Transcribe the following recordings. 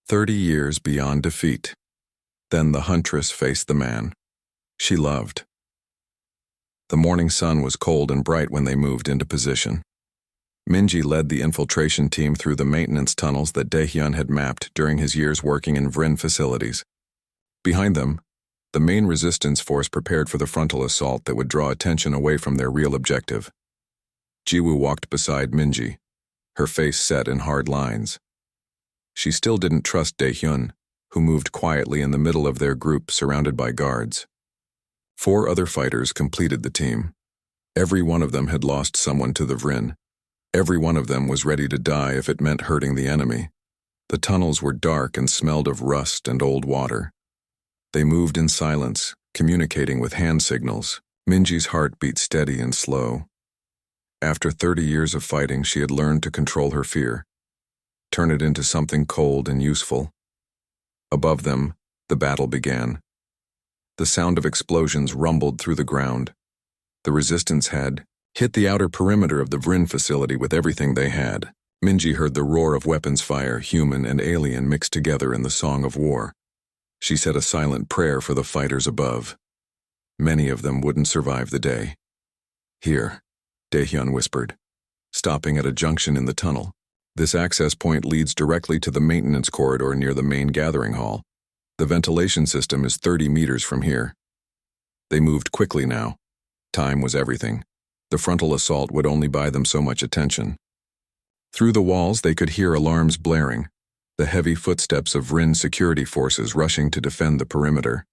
30 years beyond defeat. Then the Huntress faced the man she loved. The morning sun was cold and bright when they moved into position. Minji led the infiltration team through the maintenance tunnels that Daehyun had mapped during his years working in Vrin facilities. Behind them, the main resistance force prepared for the frontal assault that would draw attention away from their real objective. Jiwoo walked beside Minji, her face set in hard lines. She still didn't trust Daehyun, who moved quietly in the middle of their group surrounded by guards. 4 other fighters completed the team. Every one of them had lost someone to the Vrin. Every one of them was ready to die if it meant hurting the enemy. The tunnels were dark and smelled of rust and old water. They moved in silence, communicating with hand signals. Minji's heart beat steady and slow. After 30 years of fighting, she had learned to control her fear, turn it into something cold and useful. Above them, the battle began. The sound of explosions rumbled through the ground. The resistance had hit the outer perimeter of the Vrin facility with everything they had. Minji heard the roar of weapons fire, human and alien mixed together in the song of war. She said a silent prayer for the fighters above. Many of them wouldn't survive the day. Here, Daehyun whispered, stopping at a junction in the tunnel. This access point leads directly to the maintenance corridor near the main gathering hall. The ventilation system is 30 meters from here. They moved quickly now. Time was everything. The frontal assault would only buy them so much attention. Through the walls, they could hear alarms blaring, the heavy footsteps of Vrin security forces rushing to defend the perimeter.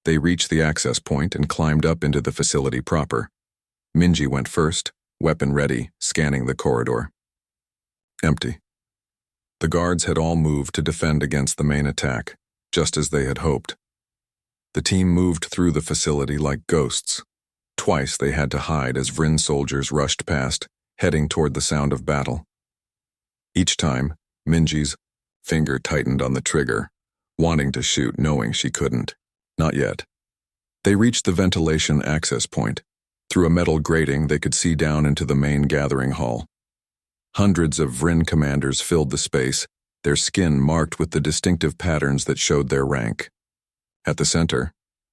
They reached the access point and climbed up into the facility proper. Minji went first, weapon ready, scanning the corridor. Empty. The guards had all moved to defend against the main attack, just as they had hoped. The team moved through the facility like ghosts. Twice they had to hide as Vrin soldiers rushed past, heading toward the sound of battle. Each time, Minji's finger tightened on the trigger, wanting to shoot, knowing she couldn't. Not yet. They reached the ventilation access point. Through a metal grating, they could see down into the main gathering hall. Hundreds of Vrin commanders filled the space, their skin marked with the distinctive patterns that showed their rank. At the center,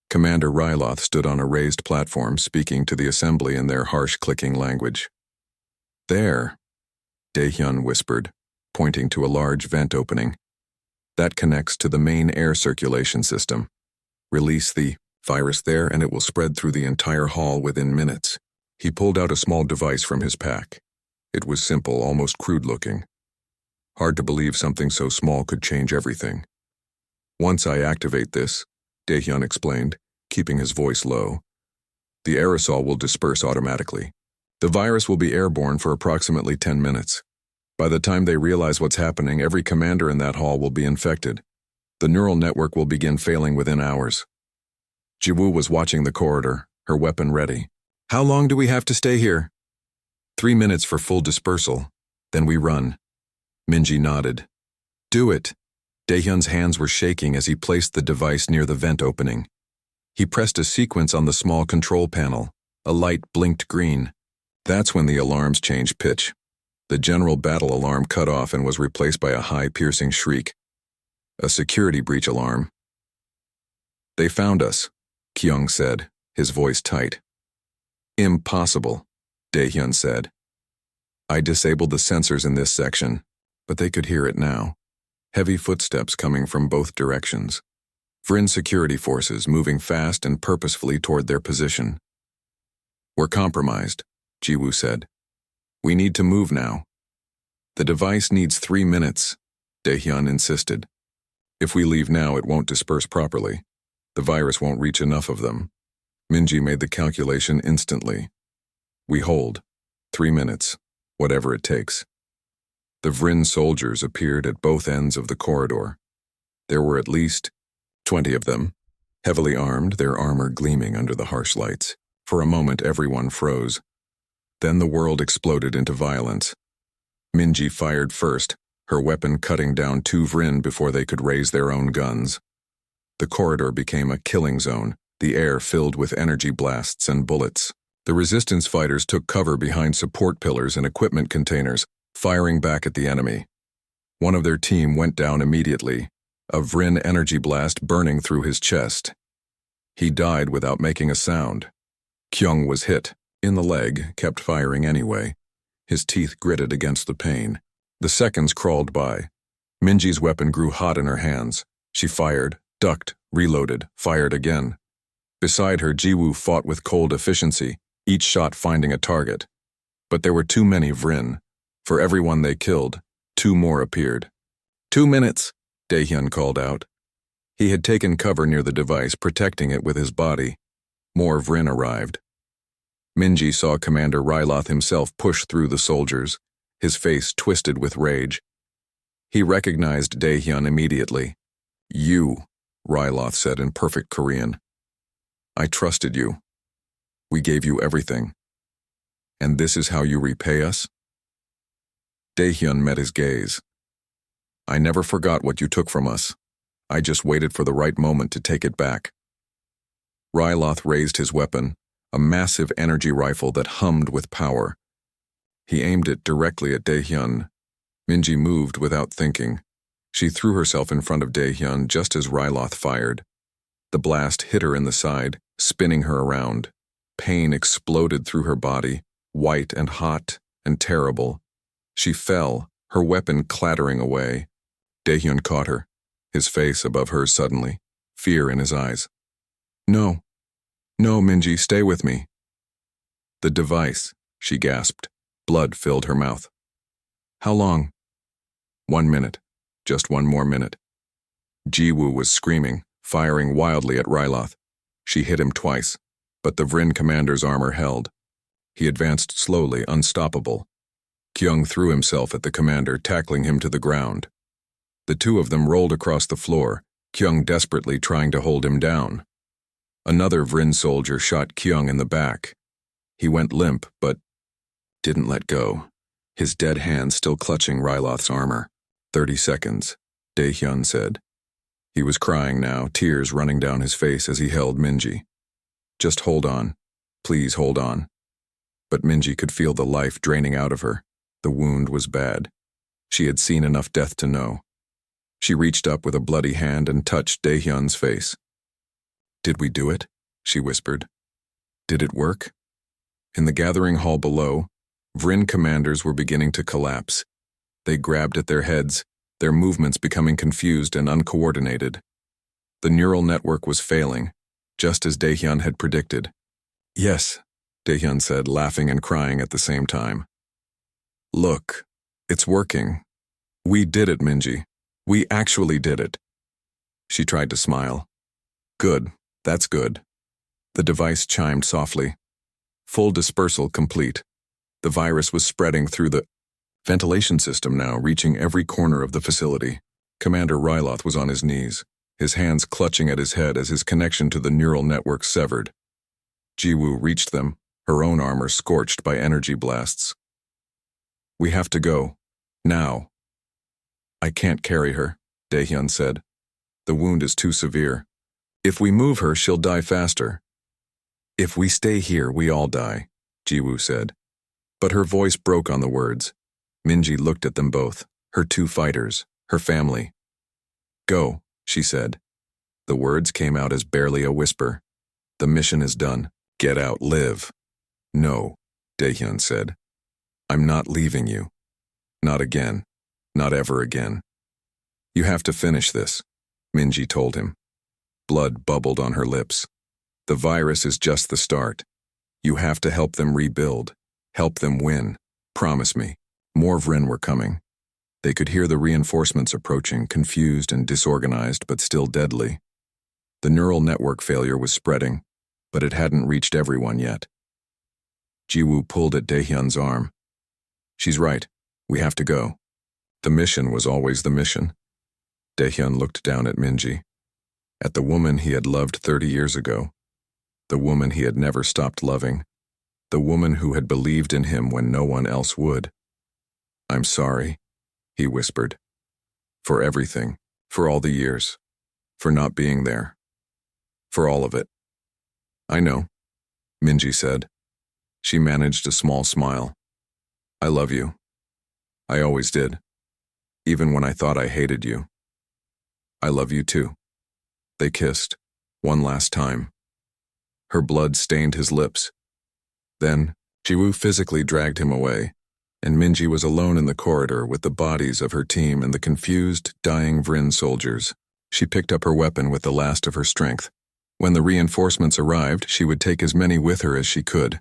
Commander Ryloth stood on a raised platform speaking to the assembly in their harsh clicking language. There, Daehyun whispered, pointing to a large vent opening. That connects to the main air circulation system. Release the virus there and it will spread through the entire hall within minutes. He pulled out a small device from his pack. It was simple, almost crude looking. Hard to believe something so small could change everything. Once I activate this, Daehyun explained, keeping his voice low, the aerosol will disperse automatically. The virus will be airborne for approximately 10 minutes. By the time they realize what's happening, every commander in that hall will be infected. The neural network will begin failing within hours. Jiwoo was watching the corridor, her weapon ready. How long do we have to stay here? 3 minutes for full dispersal, then we run. Minji nodded. Do it. Daehyun's hands were shaking as he placed the device near the vent opening. He pressed a sequence on the small control panel. A light blinked green. That's when the alarms changed pitch. The general battle alarm cut off and was replaced by a high, piercing shriek. A security breach alarm. They found us, Kyung said, his voice tight. Impossible, Daehyun said. I disabled the sensors in this section, but they could hear it now. Heavy footsteps coming from both directions. Vrin security forces moving fast and purposefully toward their position. We're compromised, Jiwoo said. We need to move now. The device needs 3 minutes, Daehyun insisted. If we leave now, it won't disperse properly. The virus won't reach enough of them. Minji made the calculation instantly. We hold. 3 minutes, whatever it takes. The Vrin soldiers appeared at both ends of the corridor. There were at least 20 of them, heavily armed, their armor gleaming under the harsh lights. For a moment, everyone froze. Then the world exploded into violence. Minji fired first, her weapon cutting down 2 Vrin before they could raise their own guns. The corridor became a killing zone, the air filled with energy blasts and bullets. The resistance fighters took cover behind support pillars and equipment containers, firing back at the enemy. One of their team went down immediately, a Vryn energy blast burning through his chest. He died without making a sound. Kyung was hit, in the leg, kept firing anyway. His teeth gritted against the pain. The seconds crawled by. Minji's weapon grew hot in her hands. She fired, ducked, reloaded, fired again. Beside her, Jiwoo fought with cold efficiency, each shot finding a target. But there were too many Vryn. For every one they killed, 2 more appeared. 2 minutes, Daehyun called out. He had taken cover near the device, protecting it with his body. More Vryn arrived. Minji saw Commander Ryloth himself push through the soldiers, his face twisted with rage. He recognized Daehyun immediately. "You," Ryloth said in perfect Korean. "I trusted you. We gave you everything. And this is how you repay us?" Daehyun met his gaze. "I never forgot what you took from us. I just waited for the right moment to take it back." Ryloth raised his weapon, a massive energy rifle that hummed with power. He aimed it directly at Daehyun. Minji moved without thinking. She threw herself in front of Daehyun just as Ryloth fired. The blast hit her in the side, spinning her around. Pain exploded through her body, white and hot and terrible. She fell, her weapon clattering away. Daehyun caught her, his face above hers suddenly, fear in his eyes. "No. No, Minji, stay with me." "The device," she gasped. Blood filled her mouth. "How long?" 1 minute. Just 1 more minute." Jiwoo was screaming, firing wildly at Ryloth. She hit him twice, but the Vryn commander's armor held. He advanced slowly, unstoppable. Kyung threw himself at the commander, tackling him to the ground. The 2 of them rolled across the floor, Kyung desperately trying to hold him down. Another Vryn soldier shot Kyung in the back. He went limp, but didn't let go, his dead hand still clutching Ryloth's armor. 30 seconds, Daehyun said. He was crying now, tears running down his face as he held Minji. "Just hold on. Please hold on." But Minji could feel the life draining out of her. The wound was bad. She had seen enough death to know. She reached up with a bloody hand and touched Daehyun's face. "Did we do it?" she whispered. "Did it work?" In the gathering hall below, Vryn commanders were beginning to collapse. They grabbed at their heads, their movements becoming confused and uncoordinated. The neural network was failing, just as Daehyun had predicted. "Yes," Daehyun said, laughing and crying at the same time. "Look, it's working. We did it, Minji. We actually did it." She tried to smile. "Good, that's good." The device chimed softly. Full dispersal complete. The virus was spreading through the ventilation system now, reaching every corner of the facility. Commander Ryloth was on his knees, his hands clutching at his head as his connection to the neural network severed. Jiwoo reached them, her own armor scorched by energy blasts. "We have to go. Now." "I can't carry her," Daehyun said. "The wound is too severe. If we move her, she'll die faster." "If we stay here, we all die," Jiwoo said. But her voice broke on the words. Minji looked at them both, her 2 fighters, her family. "Go," she said. The words came out as barely a whisper. "The mission is done. Get out, live." "No," Daehyun said. "I'm not leaving you. Not again. Not ever again." "You have to finish this," Minji told him. Blood bubbled on her lips. "The virus is just the start. You have to help them rebuild. Help them win. Promise me." More Vryn were coming. They could hear the reinforcements approaching, confused and disorganized, but still deadly. The neural network failure was spreading, but it hadn't reached everyone yet. Jiwoo pulled at Daehyun's arm. "She's right. We have to go." The mission was always the mission. Daehyun looked down at Minji, at the woman he had loved 30 years ago, the woman he had never stopped loving, the woman who had believed in him when no one else would. "I'm sorry," he whispered. "For everything, for all the years, for not being there, for all of it." "I know," Minji said. She managed a small smile. "I love you. I always did, even when I thought I hated you. I love you too. They kissed, one last time. Her blood stained his lips. Then, Jiwoo physically dragged him away, and Minji was alone in the corridor with the bodies of her team and the confused, dying Vryn soldiers. She picked up her weapon with the last of her strength. When the reinforcements arrived, she would take as many with her as she could.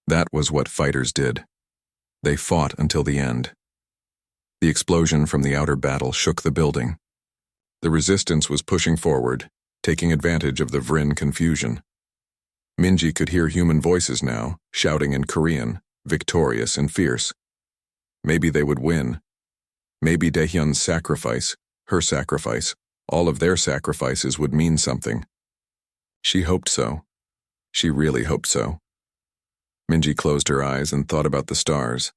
That was what fighters did. They fought until the end. The explosion from the outer battle shook the building. The resistance was pushing forward, taking advantage of the Vryn confusion. Minji could hear human voices now, shouting in Korean, victorious and fierce. Maybe they would win. Maybe Daehyun's sacrifice, her sacrifice, all of their sacrifices would mean something. She hoped so. She really hoped so. Minji closed her eyes and thought about the stars,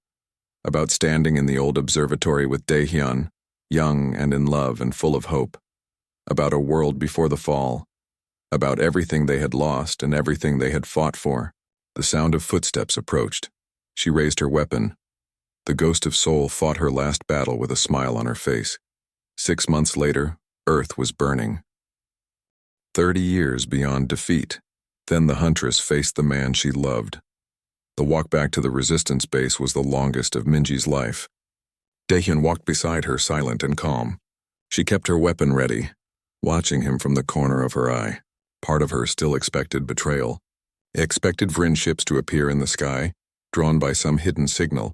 about standing in the old observatory with Daehyun, young and in love and full of hope, about a world before the fall, about everything they had lost and everything they had fought for. The sound of footsteps approached. She raised her weapon. The ghost of Seoul fought her last battle with a smile on her face. 6 months later, Earth was burning. 30 years beyond defeat. Then the Huntress faced the man she loved. The walk back to the resistance base was the longest of Minji's life. Daehyun walked beside her, silent and calm. She kept her weapon ready, watching him from the corner of her eye. Part of her still expected betrayal. Expected Vryn ships to appear in the sky, drawn by some hidden signal.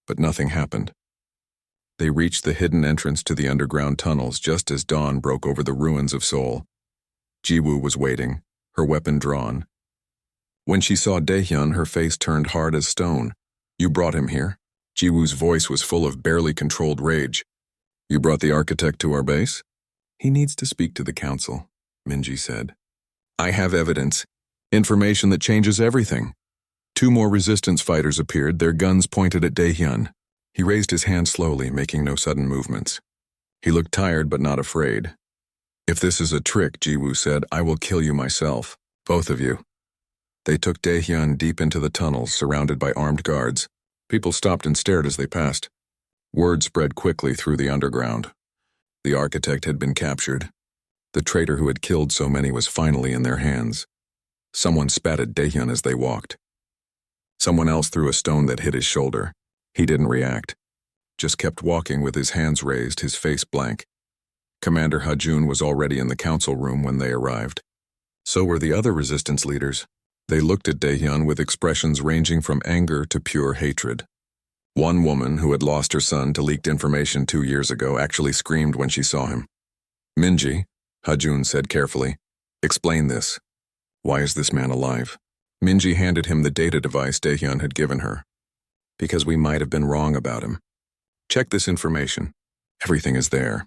But nothing happened. They reached the hidden entrance to the underground tunnels just as dawn broke over the ruins of Seoul. Jiwoo was waiting, her weapon drawn. When she saw Daehyun, her face turned hard as stone. You brought him here? Jiwoo's voice was full of barely controlled rage. You brought the architect to our base? He needs to speak to the council, Minji said. I have evidence. Information that changes everything. 2 more resistance fighters appeared, their guns pointed at Daehyun. He raised his hand slowly, making no sudden movements. He looked tired but not afraid. If this is a trick, Jiwoo said, I will kill you myself. Both of you. They took Daehyun deep into the tunnels, surrounded by armed guards. People stopped and stared as they passed. Word spread quickly through the underground. The architect had been captured. The traitor who had killed so many was finally in their hands. Someone spat at Daehyun as they walked. Someone else threw a stone that hit his shoulder. He didn't react. Just kept walking with his hands raised, his face blank. Commander Hajun was already in the council room when they arrived. So were the other resistance leaders. They looked at Daehyun with expressions ranging from anger to pure hatred. One woman, who had lost her son to leaked information 2 years ago, actually screamed when she saw him. Minji, Hajun said carefully, explain this. Why is this man alive? Minji handed him the data device Daehyun had given her. Because we might have been wrong about him. Check this information. Everything is there.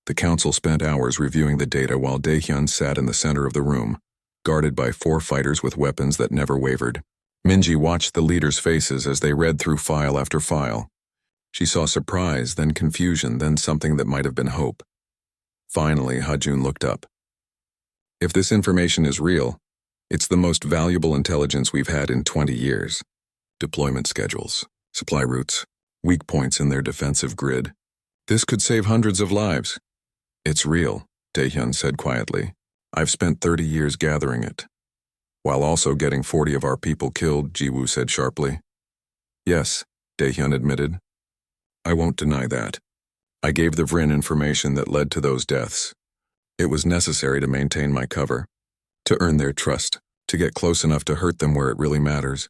The council spent hours reviewing the data while Daehyun sat in the center of the room, guarded by 4 fighters with weapons that never wavered. Minji watched the leaders' faces as they read through file after file. She saw surprise, then confusion, then something that might have been hope. Finally, Hajun looked up. If this information is real, it's the most valuable intelligence we've had in 20 years. Deployment schedules, supply routes, weak points in their defensive grid. This could save hundreds of lives. It's real, Daehyun said quietly. I've spent 30 years gathering it. While also getting 40 of our people killed, Jiwoo said sharply. Yes, Daehyun admitted. I won't deny that. I gave the Vryn information that led to those deaths. It was necessary to maintain my cover, to earn their trust, to get close enough to hurt them where it really matters.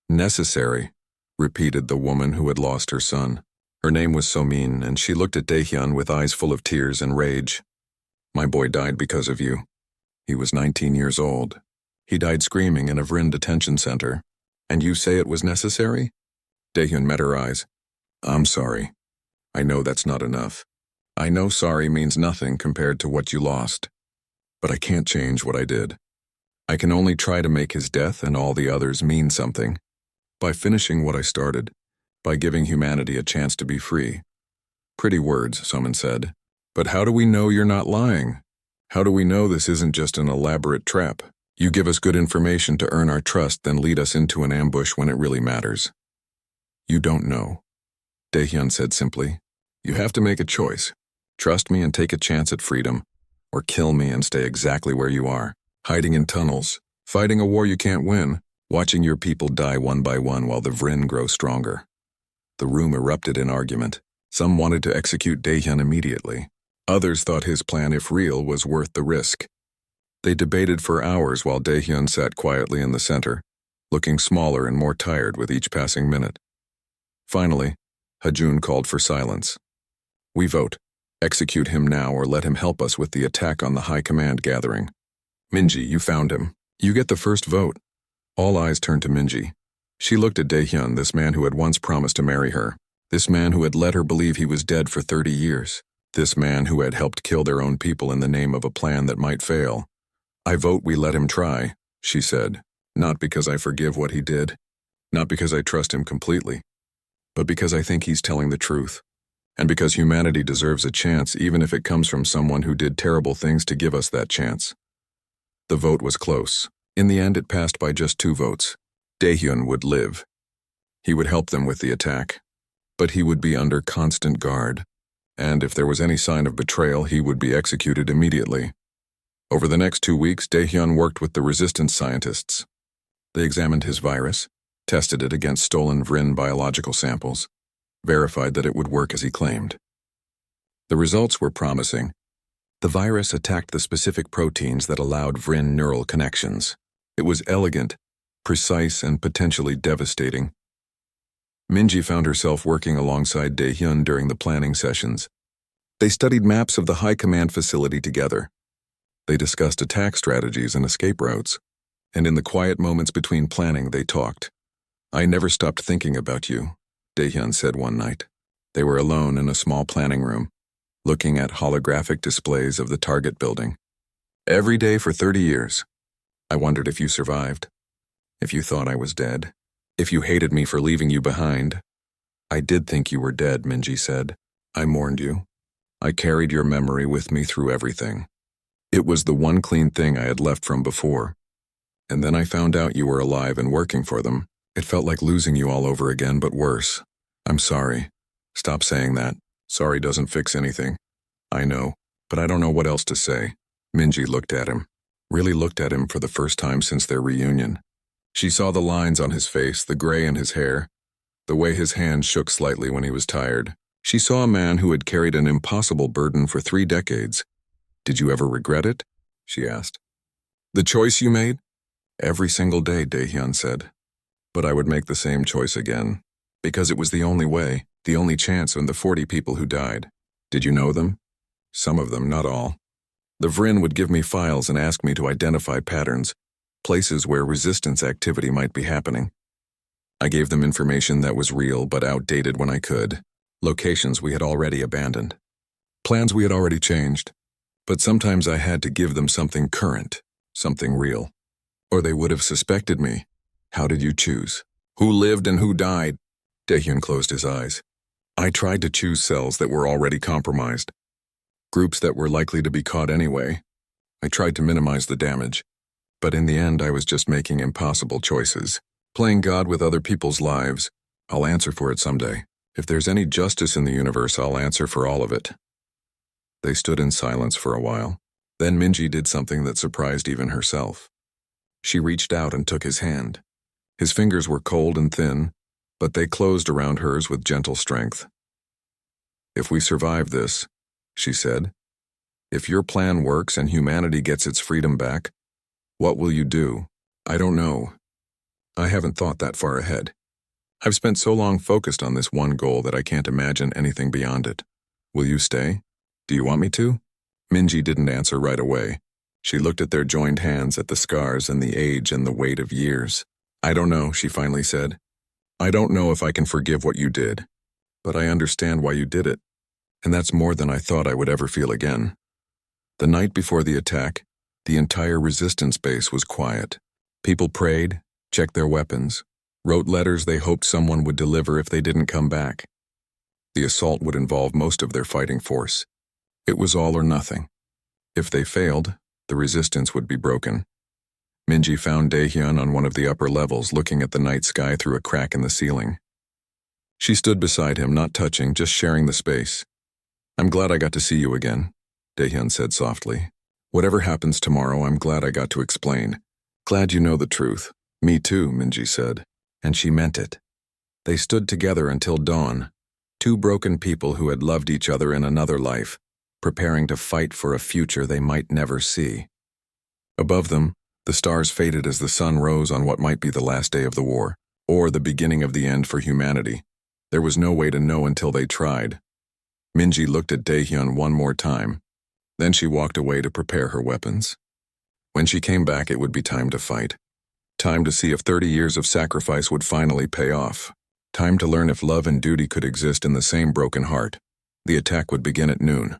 Necessary, repeated the woman who had lost her son. Her name was Somin, and she looked at Daehyun with eyes full of tears and rage. My boy died because of you. He was 19 years old. He died screaming in a Vryn detention center. And you say it was necessary? Daehyun met her eyes. I'm sorry. I know that's not enough. I know sorry means nothing compared to what you lost. But I can't change what I did. I can only try to make his death and all the others mean something. By finishing what I started. By giving humanity a chance to be free. Pretty words, someone said. But how do we know you're not lying? How do we know this isn't just an elaborate trap? You give us good information to earn our trust, then lead us into an ambush when it really matters. You don't know. Daehyun said simply. You have to make a choice. Trust me and take a chance at freedom, or kill me and stay exactly where you are, hiding in tunnels, fighting a war you can't win, watching your people die one by one while the Vryn grow stronger." The room erupted in argument. Some wanted to execute Daehyun immediately. Others thought his plan, if real, was worth the risk. They debated for hours while Daehyun sat quietly in the center, looking smaller and more tired with each passing minute. Finally, Hajun called for silence. "We vote. Execute him now or let him help us with the attack on the High Command gathering. Minji, you found him. You get the first vote." All eyes turned to Minji. She looked at Daehyun, this man who had once promised to marry her. This man who had let her believe he was dead for 30 years. This man who had helped kill their own people in the name of a plan that might fail. "I vote we let him try," she said. "Not because I forgive what he did. Not because I trust him completely. But because I think he's telling the truth. And because humanity deserves a chance even if it comes from someone who did terrible things to give us that chance." The vote was close. In the end, it passed by just 2 votes. Daehyun would live. He would help them with the attack. But he would be under constant guard. And if there was any sign of betrayal, he would be executed immediately. Over the next 2 weeks, Daehyun worked with the resistance scientists. They examined his virus, tested it against stolen Vryn biological samples, verified that it would work as he claimed. The results were promising. The virus attacked the specific proteins that allowed Vryn neural connections. It was elegant, precise, and potentially devastating. Minji found herself working alongside Daehyun during the planning sessions. They studied maps of the High Command facility together. They discussed attack strategies and escape routes. And in the quiet moments between planning, they talked. "I never stopped thinking about you," Daehyun said one night. They were alone in a small planning room, looking at holographic displays of the target building. "Every day for 30 years. I wondered if you survived. If you thought I was dead. If you hated me for leaving you behind." "I did think you were dead," Minji said. "I mourned you. I carried your memory with me through everything. It was the one clean thing I had left from before. And then I found out you were alive and working for them. It felt like losing you all over again, but worse. I'm sorry. Stop saying that. Sorry doesn't fix anything. I know, but I don't know what else to say." Minji looked at him. Really looked at him for the first time since their reunion. She saw the lines on his face, the gray in his hair, the way his hands shook slightly when he was tired. She saw a man who had carried an impossible burden for 3 decades. "Did you ever regret it?" she asked. "The choice you made?" "Every single day," Daehyun said. "But I would make the same choice again. Because it was the only way, the only chance on the 40 people who died." "Did you know them?" "Some of them, not all. The Vryn would give me files and ask me to identify patterns, places where resistance activity might be happening. I gave them information that was real but outdated when I could, locations we had already abandoned, plans we had already changed. But sometimes I had to give them something current, something real. Or they would have suspected me. How did you choose? Who lived and who died?" Daehyun closed his eyes. "I tried to choose cells that were already compromised. Groups that were likely to be caught anyway. I tried to minimize the damage. But in the end, I was just making impossible choices. Playing God with other people's lives. I'll answer for it someday. If there's any justice in the universe, I'll answer for all of it." They stood in silence for a while. Then Minji did something that surprised even herself. She reached out and took his hand. His fingers were cold and thin, but they closed around hers with gentle strength. "If we survive this," she said, "if your plan works and humanity gets its freedom back, what will you do?" "I don't know. I haven't thought that far ahead. I've spent so long focused on this one goal that I can't imagine anything beyond it. Will you stay? Do you want me to?" Minji didn't answer right away. She looked at their joined hands, at the scars and the age and the weight of years. "I don't know," she finally said. "I don't know if I can forgive what you did. But I understand why you did it. And that's more than I thought I would ever feel again." The night before the attack, the entire resistance base was quiet. People prayed, checked their weapons, wrote letters they hoped someone would deliver if they didn't come back. The assault would involve most of their fighting force. It was all or nothing. If they failed, the resistance would be broken. Minji found Daehyun on one of the upper levels looking at the night sky through a crack in the ceiling. She stood beside him, not touching, just sharing the space. I'm glad I got to see you again, Daehyun said softly. Whatever happens tomorrow, I'm glad I got to explain. Glad you know the truth. Me too, Minji said. And she meant it. They stood together until dawn, two broken people who had loved each other in another life, preparing to fight for a future they might never see. Above them, the stars faded as the sun rose on what might be the last day of the war, or the beginning of the end for humanity. There was no way to know until they tried. Minji looked at Daehyun one more time. Then she walked away to prepare her weapons. When she came back, it would be time to fight. Time to see if 30 years of sacrifice would finally pay off. Time to learn if love and duty could exist in the same broken heart. The attack would begin at noon.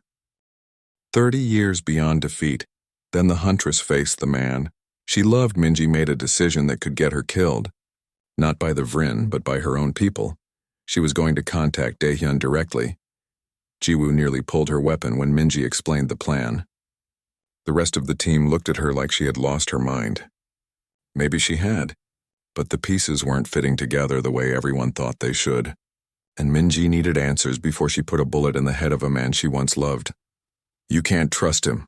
30 years beyond defeat. Then the Huntress faced the man. She loved Minji made a decision that could get her killed. Not by the Vryn, but by her own people. She was going to contact Daehyun directly. Jiwoo nearly pulled her weapon when Minji explained the plan. The rest of the team looked at her like she had lost her mind. Maybe she had, but the pieces weren't fitting together the way everyone thought they should. And Minji needed answers before she put a bullet in the head of a man she once loved. You can't trust him,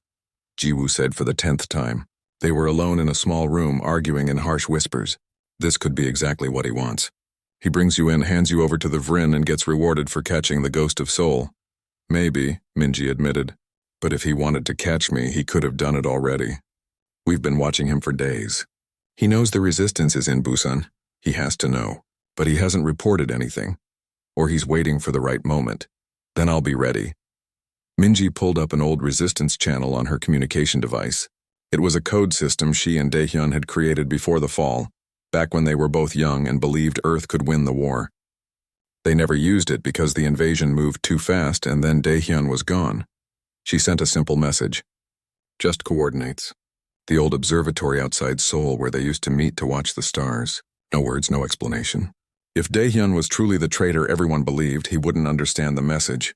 Jiwoo said for the 10th time. They were alone in a small room, arguing in harsh whispers. This could be exactly what he wants. He brings you in, hands you over to the Vryn, and gets rewarded for catching the ghost of Seoul. Maybe, Minji admitted. But if he wanted to catch me, he could have done it already. We've been watching him for days. He knows the resistance is in Busan. He has to know. But he hasn't reported anything. Or he's waiting for the right moment. Then I'll be ready. Minji pulled up an old resistance channel on her communication device. It was a code system she and Daehyun had created before the fall, back when they were both young and believed Earth could win the war. They never used it because the invasion moved too fast and then Daehyun was gone. She sent a simple message. Just coordinates. The old observatory outside Seoul where they used to meet to watch the stars. No words, no explanation. If Daehyun was truly the traitor everyone believed, he wouldn't understand the message.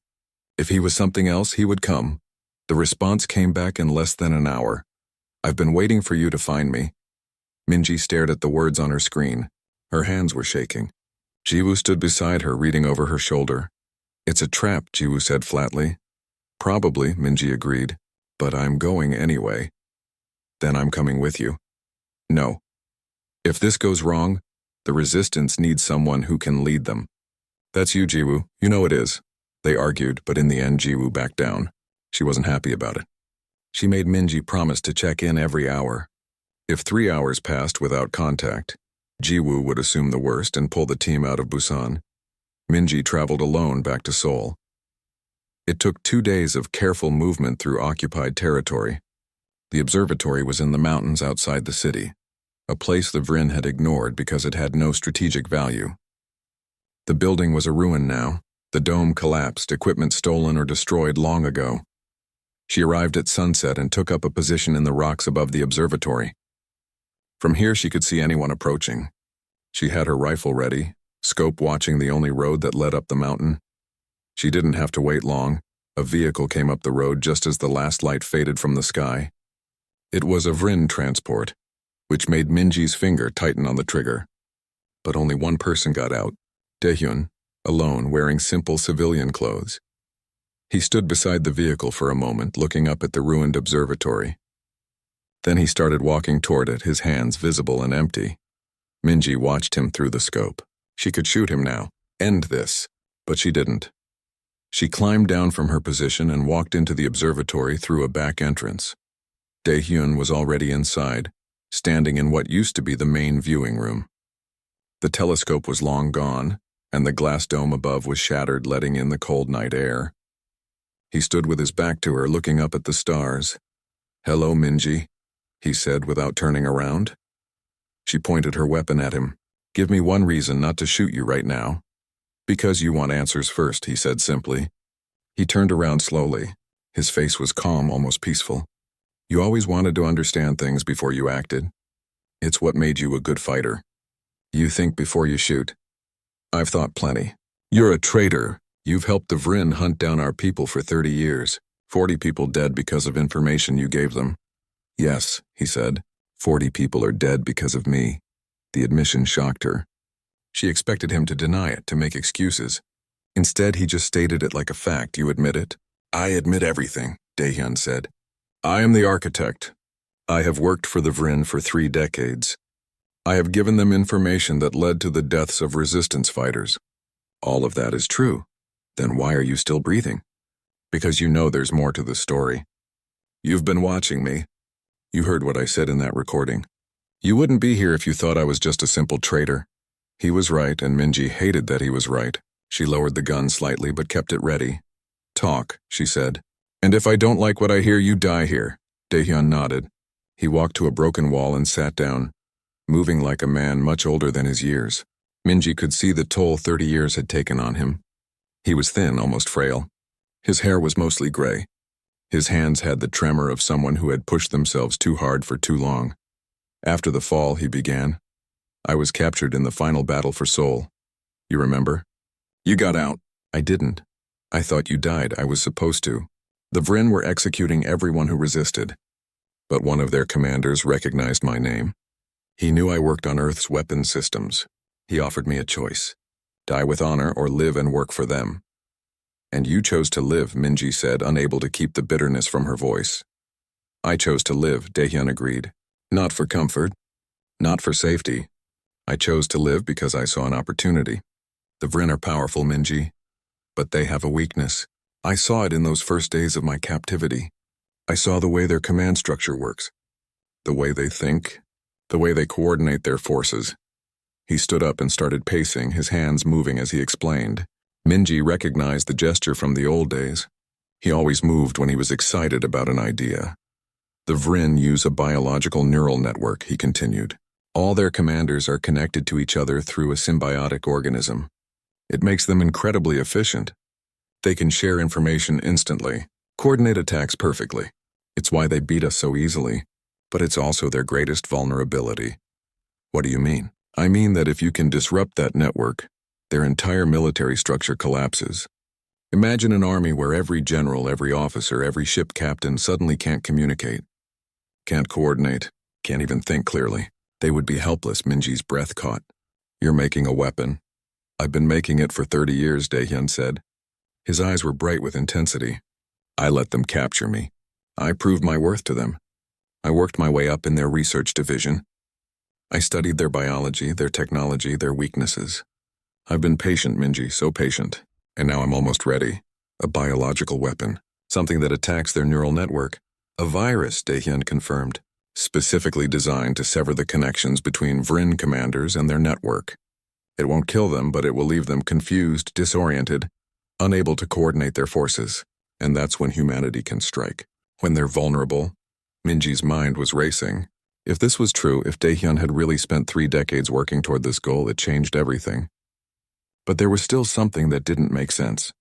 If he was something else, he would come. The response came back in less than an hour. I've been waiting for you to find me. Minji stared at the words on her screen. Her hands were shaking. Jiwoo stood beside her, reading over her shoulder. It's a trap, Jiwoo said flatly. Probably, Minji agreed. But I'm going anyway. Then I'm coming with you. No. If this goes wrong, the resistance needs someone who can lead them. That's you, Jiwoo. You know it is. They argued, but in the end Jiwoo backed down. She wasn't happy about it. She made Minji promise to check in every hour. If 3 hours passed without contact, Jiwoo would assume the worst and pull the team out of Busan. Minji traveled alone back to Seoul. It took 2 days of careful movement through occupied territory. The observatory was in the mountains outside the city, a place the Vryn had ignored because it had no strategic value. The building was a ruin now. The dome collapsed, equipment stolen or destroyed long ago. She arrived at sunset and took up a position in the rocks above the observatory. From here she could see anyone approaching. She had her rifle ready, scope watching the only road that led up the mountain. She didn't have to wait long. A vehicle came up the road just as the last light faded from the sky. It was a Vryn transport, which made Minji's finger tighten on the trigger. But only one person got out, Daehyun, alone, wearing simple civilian clothes. He stood beside the vehicle for a moment, looking up at the ruined observatory. Then he started walking toward it, his hands visible and empty. Minji watched him through the scope. She could shoot him now, end this, but she didn't. She climbed down from her position and walked into the observatory through a back entrance. Daehyun was already inside, standing in what used to be the main viewing room. The telescope was long gone, and the glass dome above was shattered, letting in the cold night air. He stood with his back to her, looking up at the stars. "Hello, Minji," he said without turning around. She pointed her weapon at him. "Give me one reason not to shoot you right now." "Because you want answers first," he said simply. He turned around slowly. His face was calm, almost peaceful. "You always wanted to understand things before you acted. It's what made you a good fighter. You think before you shoot. I've thought plenty. You're a traitor. You've helped the Vryn hunt down our people for 30 years. 40 people dead because of information you gave them." "Yes," he said. 40 people are dead because of me." The admission shocked her. She expected him to deny it, to make excuses. Instead, he just stated it like a fact. "You admit it?" I admit everything, Daehyun said. I am the architect. I have worked for the Vryn for 3 decades. I have given them information that led to the deaths of resistance fighters. All of that is true. Then why are you still breathing? Because you know there's more to the story. You've been watching me. You heard what I said in that recording. You wouldn't be here if you thought I was just a simple traitor. He was right, and Minji hated that he was right. She lowered the gun slightly but kept it ready. Talk, she said. And if I don't like what I hear, you die here. Daehyun nodded. He walked to a broken wall and sat down, moving like a man much older than his years. Minji could see the toll 30 years had taken on him. He was thin, almost frail. His hair was mostly gray. His hands had the tremor of someone who had pushed themselves too hard for too long. After the fall, he began. I was captured in the final battle for Seoul. You remember? You got out. I didn't. I thought you died. I was supposed to. The Vryn were executing everyone who resisted. But one of their commanders recognized my name. He knew I worked on Earth's weapons systems. He offered me a choice. Die with honor or live and work for them. And you chose to live, Minji said, unable to keep the bitterness from her voice. I chose to live, Daehyun agreed. Not for comfort. Not for safety. I chose to live because I saw an opportunity. The Vryn are powerful, Minji. But they have a weakness. I saw it in those first days of my captivity. I saw the way their command structure works. The way they think. The way they coordinate their forces. He stood up and started pacing, his hands moving as he explained. Minji recognized the gesture from the old days. He always moved when he was excited about an idea. The Vryn use a biological neural network, he continued. All their commanders are connected to each other through a symbiotic organism. It makes them incredibly efficient. They can share information instantly, coordinate attacks perfectly. It's why they beat us so easily, but it's also their greatest vulnerability. What do you mean? I mean that if you can disrupt that network, their entire military structure collapses. Imagine an army where every general, every officer, every ship captain suddenly can't communicate, can't coordinate, can't even think clearly. They would be helpless, Minji's breath caught. You're making a weapon. I've been making it for 30 years, Daehyun said. His eyes were bright with intensity. I let them capture me. I proved my worth to them. I worked my way up in their research division. I studied their biology, their technology, their weaknesses. I've been patient, Minji, so patient. And now I'm almost ready. A biological weapon. Something that attacks their neural network. A virus, Daehyun confirmed. Specifically designed to sever the connections between Vryn commanders and their network. It won't kill them, but it will leave them confused, disoriented, unable to coordinate their forces. And that's when humanity can strike. When they're vulnerable. Minji's mind was racing. If this was true, if Daehyun had really spent 3 decades working toward this goal, it changed everything. But there was still something that didn't make sense.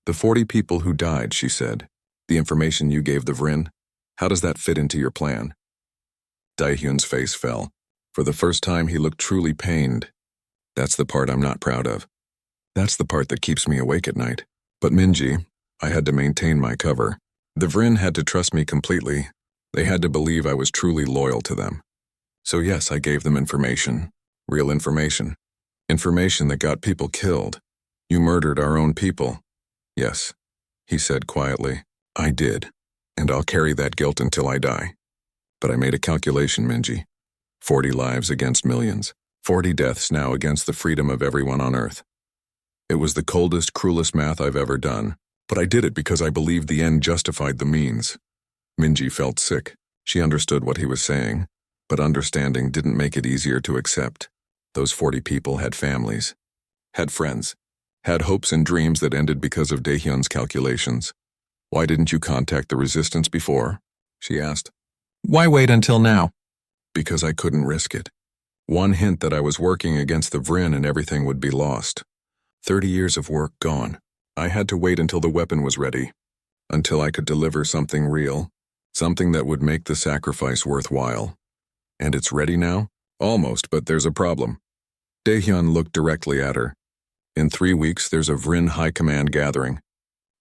The 40 people who died, she said. The information you gave the Vryn, how does that fit into your plan? Daehyun's face fell. For the first time, he looked truly pained. That's the part I'm not proud of. That's the part that keeps me awake at night. But Minji, I had to maintain my cover. The Vryn had to trust me completely. They had to believe I was truly loyal to them. So yes, I gave them information. Real information. Information that got people killed. You murdered our own people. Yes, he said quietly. I did. And I'll carry that guilt until I die. But I made a calculation, Minji. 40 lives against millions. 40 deaths now against the freedom of everyone on Earth. It was the coldest, cruelest math I've ever done. But I did it because I believed the end justified the means. Minji felt sick. She understood what he was saying. But understanding didn't make it easier to accept. Those 40 people had families. Had friends. Had hopes and dreams that ended because of Daehyun's calculations. Why didn't you contact the resistance before? She asked. Why wait until now? Because I couldn't risk it. One hint that I was working against the Vryn and everything would be lost. 30 years of work gone. I had to wait until the weapon was ready. Until I could deliver something real. Something that would make the sacrifice worthwhile. And it's ready now? Almost, but there's a problem. Daehyun looked directly at her. In 3 weeks, there's a Vryn High Command gathering.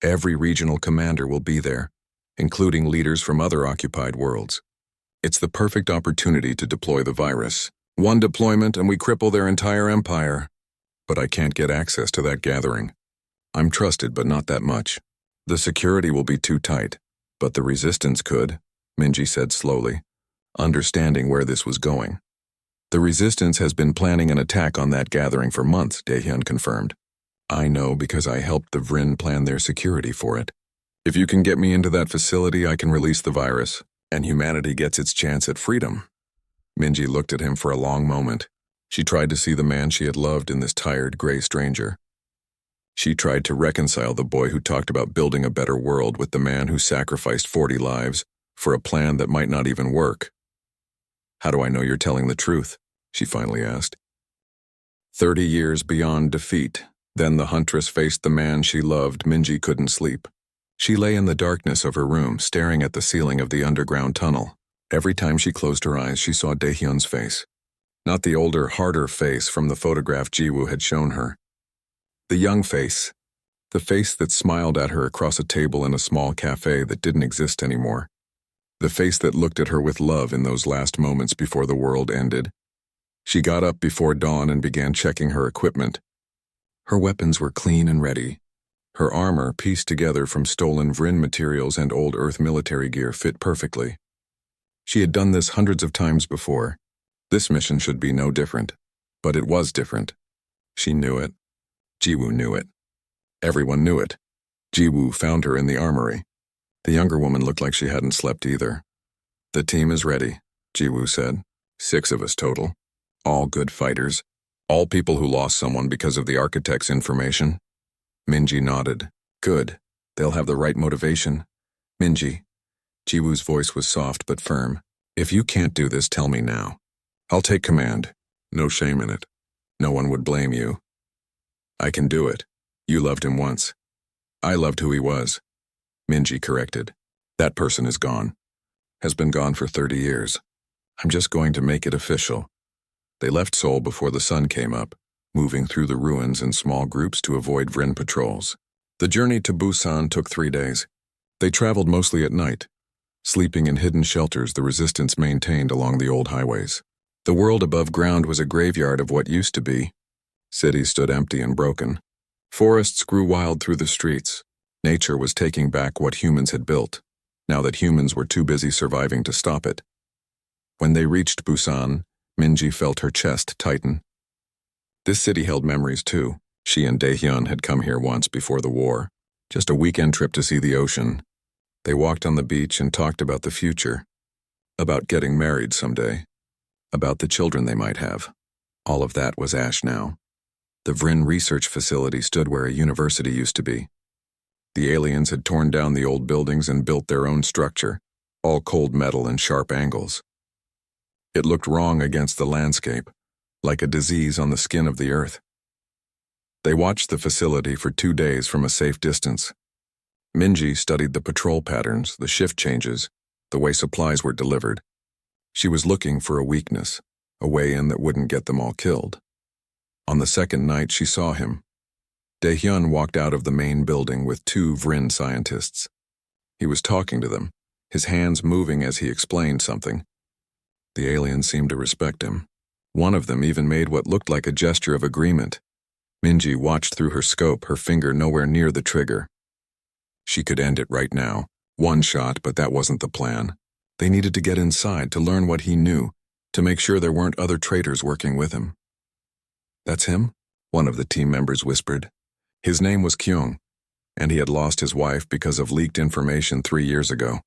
Every regional commander will be there, including leaders from other occupied worlds. It's the perfect opportunity to deploy the virus. One deployment and we cripple their entire empire. But I can't get access to that gathering. I'm trusted, but not that much. The security will be too tight, but the resistance could, Minji said slowly, understanding where this was going. The resistance has been planning an attack on that gathering for months, Daehyun confirmed. I know because I helped the Vrin plan their security for it. If you can get me into that facility, I can release the virus, and humanity gets its chance at freedom. Minji looked at him for a long moment. She tried to see the man she had loved in this tired, gray stranger. She tried to reconcile the boy who talked about building a better world with the man who sacrificed 40 lives for a plan that might not even work. How do I know you're telling the truth? She finally asked. 30 years beyond defeat, then the Huntress faced the man she loved. Minji couldn't sleep. She lay in the darkness of her room, staring at the ceiling of the underground tunnel. Every time she closed her eyes, she saw Daehyun's face. Not the older, harder face from the photograph Jiwoo had shown her. The young face. The face that smiled at her across a table in a small cafe that didn't exist anymore. The face that looked at her with love in those last moments before the world ended. She got up before dawn and began checking her equipment. Her weapons were clean and ready. Her armor, pieced together from stolen Vrin materials and old Earth military gear, fit perfectly. She had done this hundreds of times before. This mission should be no different. But it was different. She knew it. Jiwoo knew it. Everyone knew it. Jiwoo found her in the armory. The younger woman looked like she hadn't slept either. The team is ready, Jiwoo said. 6 of us total. All good fighters. All people who lost someone because of the architect's information. Minji nodded. Good. They'll have the right motivation. Minji. Jiwoo's voice was soft but firm. If you can't do this, tell me now. I'll take command. No shame in it. No one would blame you. I can do it. You loved him once. I loved who he was. Minji corrected. That person is gone. Has been gone for 30 years. I'm just going to make it official. They left Seoul before the sun came up, moving through the ruins in small groups to avoid Vrin patrols. The journey to Busan took 3 days. They traveled mostly at night, sleeping in hidden shelters the resistance maintained along the old highways. The world above ground was a graveyard of what used to be. Cities stood empty and broken. Forests grew wild through the streets. Nature was taking back what humans had built, now that humans were too busy surviving to stop it. When they reached Busan, Minji felt her chest tighten. This city held memories too. She and Daehyun had come here once before the war, just a weekend trip to see the ocean. They walked on the beach and talked about the future, about getting married someday, about the children they might have. All of that was ash now. The Vrin research facility stood where a university used to be. The aliens had torn down the old buildings and built their own structure, all cold metal and sharp angles. It looked wrong against the landscape, like a disease on the skin of the earth. They watched the facility for 2 days from a safe distance. Minji studied the patrol patterns, the shift changes, the way supplies were delivered. She was looking for a weakness, a way in that wouldn't get them all killed. On the second night, she saw him. Daehyun walked out of the main building with 2 Vrin scientists. He was talking to them, his hands moving as he explained something. The aliens seemed to respect him. One of them even made what looked like a gesture of agreement. Minji watched through her scope, her finger nowhere near the trigger. She could end it right now. 1 shot, but that wasn't the plan. They needed to get inside to learn what he knew, to make sure there weren't other traitors working with him. That's him? One of the team members whispered. His name was Kyung, and he had lost his wife because of leaked information 3 years ago.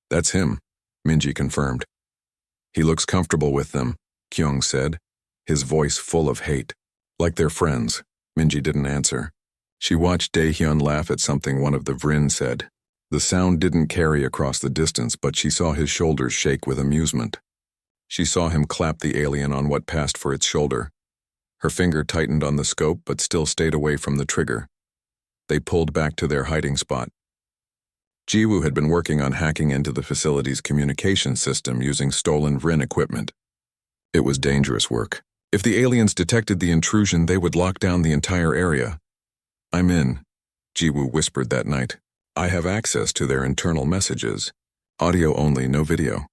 That's him, Minji confirmed. He looks comfortable with them, Kyung said, his voice full of hate. Like they're friends. Minji didn't answer. She watched Daehyun laugh at something one of the Vrin said. The sound didn't carry across the distance, but she saw his shoulders shake with amusement. She saw him clap the alien on what passed for its shoulder. Her finger tightened on the scope but still stayed away from the trigger. They pulled back to their hiding spot. Jiwoo had been working on hacking into the facility's communication system using stolen Vrin equipment. It was dangerous work. If the aliens detected the intrusion, they would lock down the entire area. I'm in, Jiwoo whispered that night. I have access to their internal messages. Audio only, no video.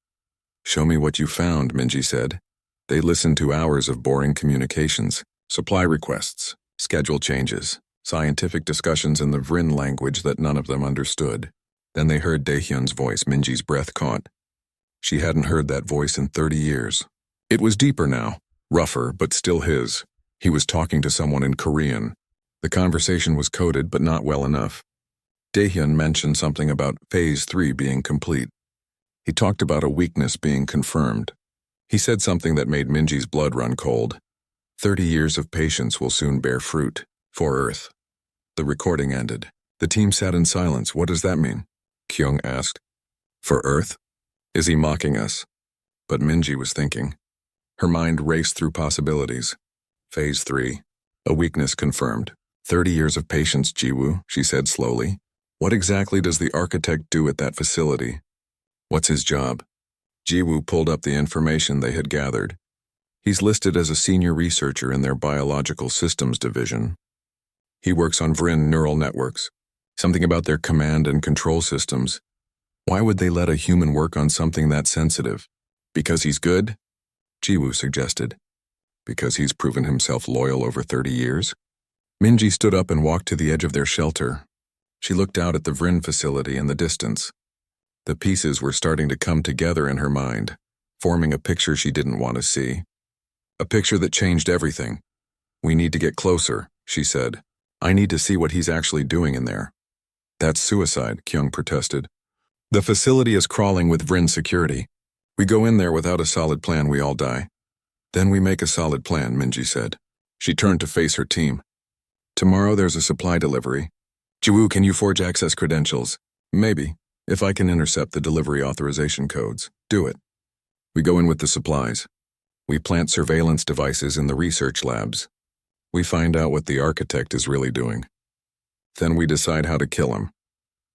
Show me what you found, Minji said. They listened to hours of boring communications, supply requests, schedule changes, scientific discussions in the Vrin language that none of them understood. Then they heard Daehyun's voice. Minji's breath caught. She hadn't heard that voice in 30 years. It was deeper now, rougher, but still his. He was talking to someone in Korean. The conversation was coded, but not well enough. Daehyun mentioned something about Phase 3 being complete. He talked about a weakness being confirmed. He said something that made Minji's blood run cold. 30 years of patience will soon bear fruit. For Earth. The recording ended. The team sat in silence. What does that mean? Kyung asked. For Earth? Is he mocking us? But Minji was thinking. Her mind raced through possibilities. Phase 3. A weakness confirmed. 30 years of patience, Jiwoo, she said slowly. What exactly does the architect do at that facility? What's his job? Jiwoo pulled up the information they had gathered. He's listed as a senior researcher in their biological systems division. He works on Vrin neural networks. Something about their command and control systems. Why would they let a human work on something that sensitive? Because he's good? Jiwoo suggested. Because he's proven himself loyal over 30 years? Minji stood up and walked to the edge of their shelter. She looked out at the Vrin facility in the distance. The pieces were starting to come together in her mind, forming a picture she didn't want to see. A picture that changed everything. We need to get closer, she said. I need to see what he's actually doing in there. That's suicide, Kyung protested. The facility is crawling with Vrin security. We go in there without a solid plan, we all die. Then we make a solid plan, Minji said. She turned to face her team. Tomorrow there's a supply delivery. Jiwoo, can you forge access credentials? Maybe, if I can intercept the delivery authorization codes. Do it. We go in with the supplies. We plant surveillance devices in the research labs. We find out what the architect is really doing. Then we decide how to kill him.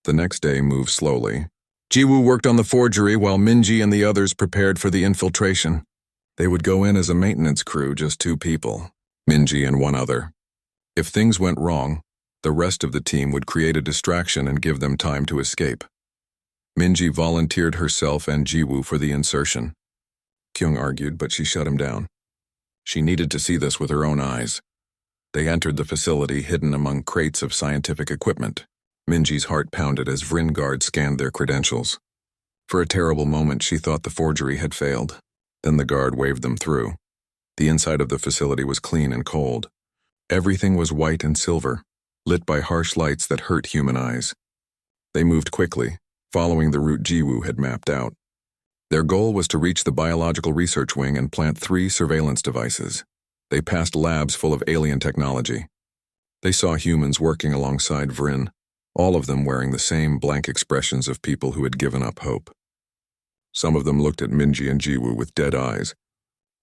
The next day moves slowly. Jiwoo worked on the forgery while Minji and the others prepared for the infiltration. They would go in as a maintenance crew, just 2 people, Minji and 1 other. If things went wrong, the rest of the team would create a distraction and give them time to escape. Minji volunteered herself and Jiwoo for the insertion. Kyung argued, but she shut him down. She needed to see this with her own eyes. They entered the facility hidden among crates of scientific equipment. Minji's heart pounded as Vrin guards scanned their credentials. For a terrible moment, she thought the forgery had failed. Then the guard waved them through. The inside of the facility was clean and cold. Everything was white and silver, lit by harsh lights that hurt human eyes. They moved quickly, following the route Jiwoo had mapped out. Their goal was to reach the biological research wing and plant 3 surveillance devices. They passed labs full of alien technology. They saw humans working alongside Vrin, all of them wearing the same blank expressions of people who had given up hope. Some of them looked at Minji and Jiwoo with dead eyes,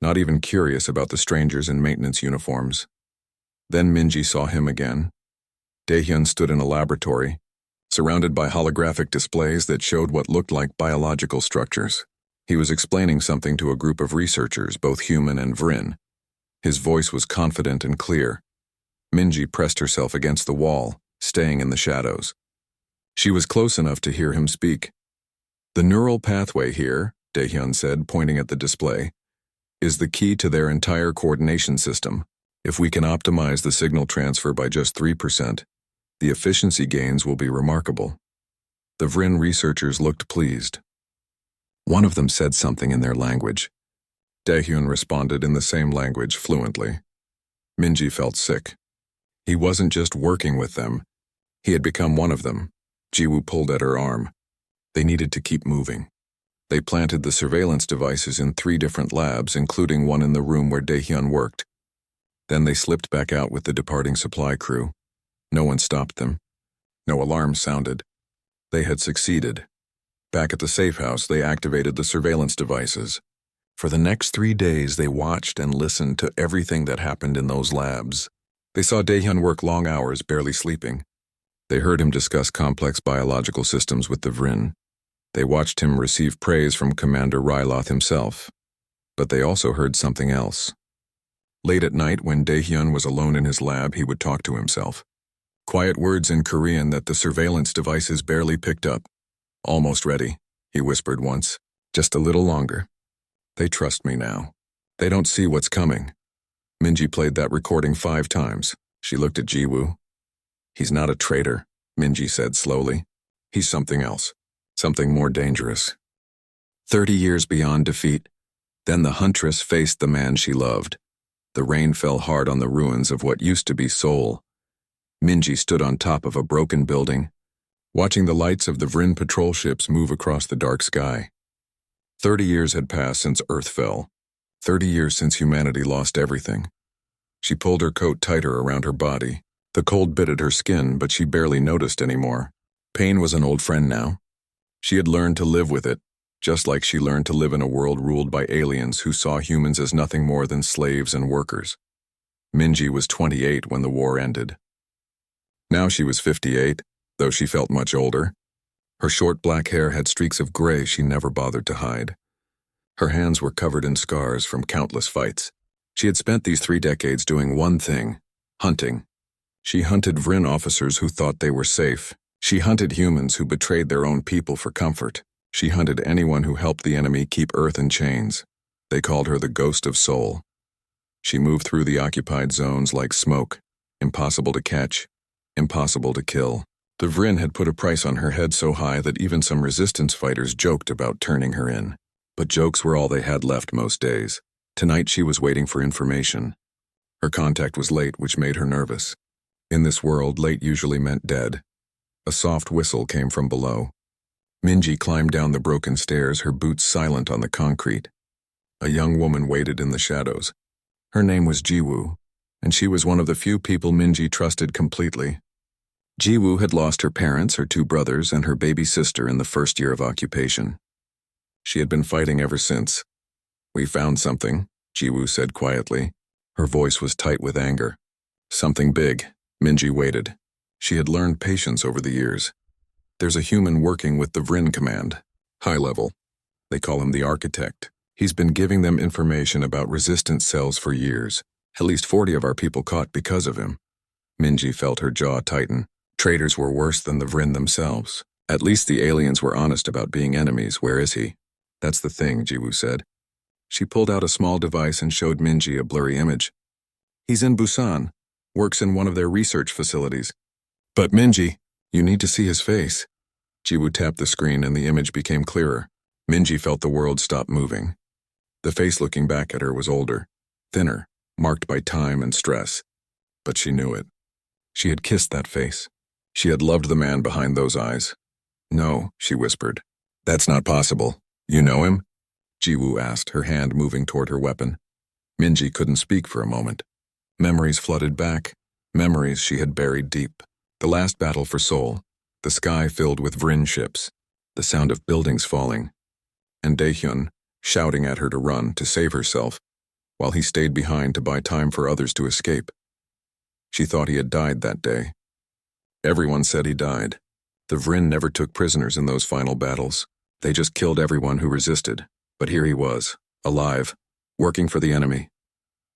not even curious about the strangers in maintenance uniforms. Then Minji saw him again. Daehyun stood in a laboratory, surrounded by holographic displays that showed what looked like biological structures. He was explaining something to a group of researchers, both human and Vrin. His voice was confident and clear. Minji pressed herself against the wall, staying in the shadows. She was close enough to hear him speak. The neural pathway here, Daehyun said, pointing at the display, is the key to their entire coordination system. If we can optimize the signal transfer by just 3%, the efficiency gains will be remarkable. The Vrin researchers looked pleased. One of them said something in their language. Daehyun responded in the same language fluently. Minji felt sick. He wasn't just working with them. He had become one of them. Jiwoo pulled at her arm. They needed to keep moving. They planted the surveillance devices in 3 different labs, including one in the room where Daehyun worked. Then they slipped back out with the departing supply crew. No one stopped them. No alarm sounded. They had succeeded. Back at the safe house, they activated the surveillance devices. For the next 3 days, they watched and listened to everything that happened in those labs. They saw Daehyun work long hours, barely sleeping. They heard him discuss complex biological systems with the Vrin. They watched him receive praise from Commander Ryloth himself. But they also heard something else. Late at night, when Daehyun was alone in his lab, he would talk to himself. Quiet words in Korean that the surveillance devices barely picked up. Almost ready, he whispered once. Just a little longer. They trust me now. They don't see what's coming. Minji played that recording 5 times. She looked at Jiwoo. He's not a traitor, Minji said slowly. He's something else, something more dangerous. 30 years beyond defeat, then the Huntress faced the man she loved. The rain fell hard on the ruins of what used to be Seoul. Minji stood on top of a broken building, watching the lights of the Vrin patrol ships move across the dark sky. 30 years had passed since Earth fell. 30 years since humanity lost everything. She pulled her coat tighter around her body. The cold bit at her skin, but she barely noticed anymore. Pain was an old friend now. She had learned to live with it, just like she learned to live in a world ruled by aliens who saw humans as nothing more than slaves and workers. Minji was 28 when the war ended. Now she was 58, though she felt much older. Her short black hair had streaks of gray she never bothered to hide. Her hands were covered in scars from countless fights. She had spent these 3 decades doing one thing: hunting. She hunted Vrin officers who thought they were safe. She hunted humans who betrayed their own people for comfort. She hunted anyone who helped the enemy keep Earth in chains. They called her the Ghost of Seoul. She moved through the occupied zones like smoke, impossible to catch, impossible to kill. The Vrin had put a price on her head so high that even some resistance fighters joked about turning her in. But jokes were all they had left most days. Tonight she was waiting for information. Her contact was late, which made her nervous. In this world, late usually meant dead. A soft whistle came from below. Minji climbed down the broken stairs, her boots silent on the concrete. A young woman waited in the shadows. Her name was Jiwoo, and she was one of the few people Minji trusted completely. Jiwoo had lost her parents, her 2 brothers, and her baby sister in the first year of occupation. She had been fighting ever since. "We found something," Jiwoo said quietly. Her voice was tight with anger. "Something big." Minji waited. She had learned patience over the years. There's a human working with the Vrin command. High level. They call him the Architect. He's been giving them information about resistance cells for years. At least 40 of our people caught because of him. Minji felt her jaw tighten. Traitors were worse than the Vrin themselves. At least the aliens were honest about being enemies. Where is he? That's the thing, Jiwoo said. She pulled out a small device and showed Minji a blurry image. He's in Busan, works in one of their research facilities. But Minji, you need to see his face. Jiwoo tapped the screen and the image became clearer. Minji felt the world stop moving. The face looking back at her was older, thinner, marked by time and stress. But she knew it. She had kissed that face. She had loved the man behind those eyes. "No," she whispered. "That's not possible. You know him?" Jiwoo asked, her hand moving toward her weapon. Minji couldn't speak for a moment. Memories flooded back, memories she had buried deep. The last battle for Seoul, the sky filled with Vrin ships, the sound of buildings falling, and Daehyun shouting at her to run, to save herself, while he stayed behind to buy time for others to escape. She thought he had died that day. Everyone said he died. The Vrin never took prisoners in those final battles. They just killed everyone who resisted. But here he was, alive, working for the enemy.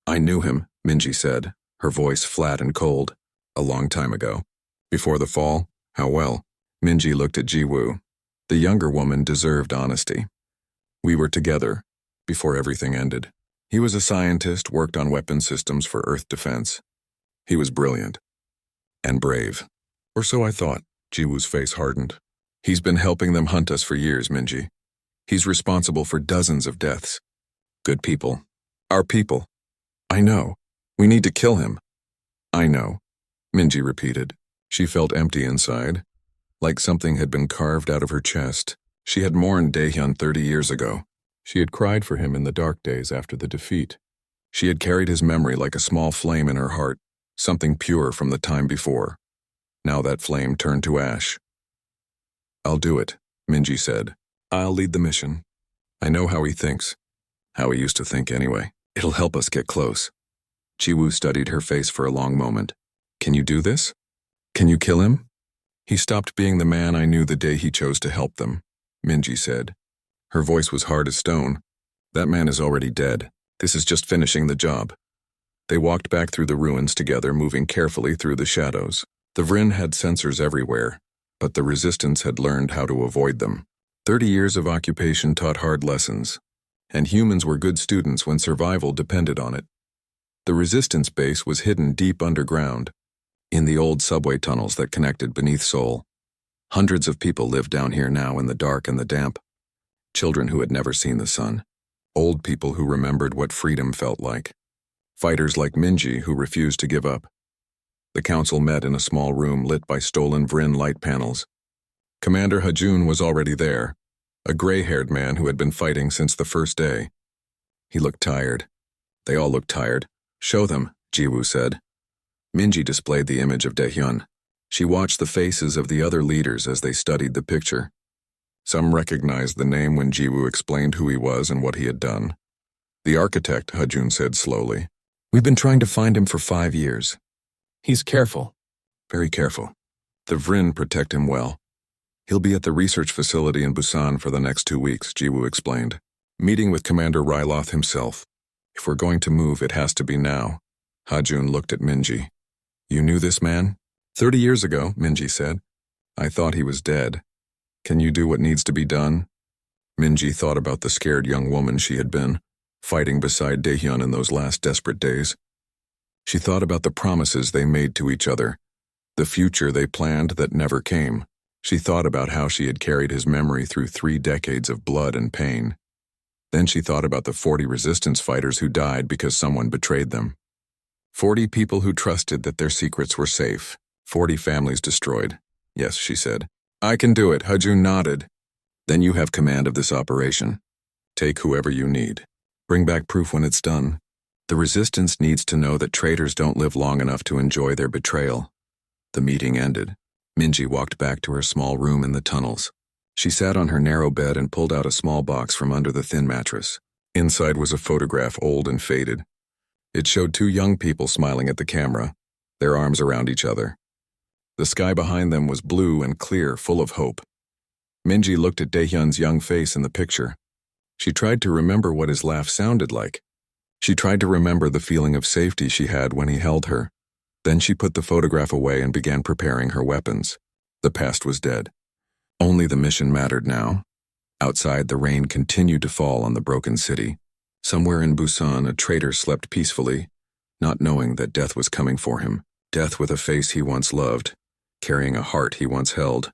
"I knew him," Minji said, her voice flat and cold. "A long time ago. Before the fall? How well?" Minji looked at Jiwoo. The younger woman deserved honesty. "We were together, before everything ended. He was a scientist, worked on weapon systems for Earth defense. He was brilliant. And brave. Or so I thought." Jiwoo's face hardened. "He's been helping them hunt us for years, Minji. He's responsible for dozens of deaths. Good people. Our people. I know. We need to kill him." "I know," Minji repeated. She felt empty inside, like something had been carved out of her chest. She had mourned Daehyun 30 years ago. She had cried for him in the dark days after the defeat. She had carried his memory like a small flame in her heart, something pure from the time before. Now that flame turned to ash. "I'll do it," Minji said. "I'll lead the mission. I know how he thinks. How he used to think anyway. It'll help us get close." Jiwoo studied her face for a long moment. "Can you do this? Can you kill him?" "He stopped being the man I knew the day he chose to help them," Minji said. Her voice was hard as stone. "That man is already dead. This is just finishing the job." They walked back through the ruins together, moving carefully through the shadows. The Vrin had sensors everywhere, but the resistance had learned how to avoid them. 30 years of occupation taught hard lessons, and humans were good students when survival depended on it. The resistance base was hidden deep underground, in the old subway tunnels that connected beneath Seoul. Hundreds of people lived down here now in the dark and the damp. Children who had never seen the sun. Old people who remembered what freedom felt like. Fighters like Minji who refused to give up. The council met in a small room lit by stolen Vrin light panels. Commander Hajun was already there, a gray-haired man who had been fighting since the first day. He looked tired. They all looked tired. "Show them," Jiwoo said. Minji displayed the image of Daehyun. She watched the faces of the other leaders as they studied the picture. Some recognized the name when Jiwoo explained who he was and what he had done. "The architect," Hajun said slowly. "We've been trying to find him for 5 years. He's careful. Very careful. The Vrin protect him well. He'll be at the research facility in Busan for the next 2 weeks," Jiwoo explained. "Meeting with Commander Ryloth himself. If we're going to move, it has to be now." Hajun looked at Minji. "You knew this man?" 30 years ago, Minji said. "I thought he was dead. Can you do what needs to be done?" Minji thought about the scared young woman she had been, fighting beside Daehyun in those last desperate days. She thought about the promises they made to each other, the future they planned that never came. She thought about how she had carried his memory through 3 decades of blood and pain. Then she thought about the 40 resistance fighters who died because someone betrayed them. 40 people who trusted that their secrets were safe. 40 families destroyed. "Yes," she said. "I can do it," Hajun nodded. "Then you have command of this operation. Take whoever you need. Bring back proof when it's done. The resistance needs to know that traitors don't live long enough to enjoy their betrayal." The meeting ended. Minji walked back to her small room in the tunnels. She sat on her narrow bed and pulled out a small box from under the thin mattress. Inside was a photograph, old and faded. It showed 2 young people smiling at the camera, their arms around each other. The sky behind them was blue and clear, full of hope. Minji looked at Daehyun's young face in the picture. She tried to remember what his laugh sounded like. She tried to remember the feeling of safety she had when he held her. Then she put the photograph away and began preparing her weapons. The past was dead. Only the mission mattered now. Outside, the rain continued to fall on the broken city. Somewhere in Busan, a traitor slept peacefully, not knowing that death was coming for him. Death with a face he once loved, carrying a heart he once held.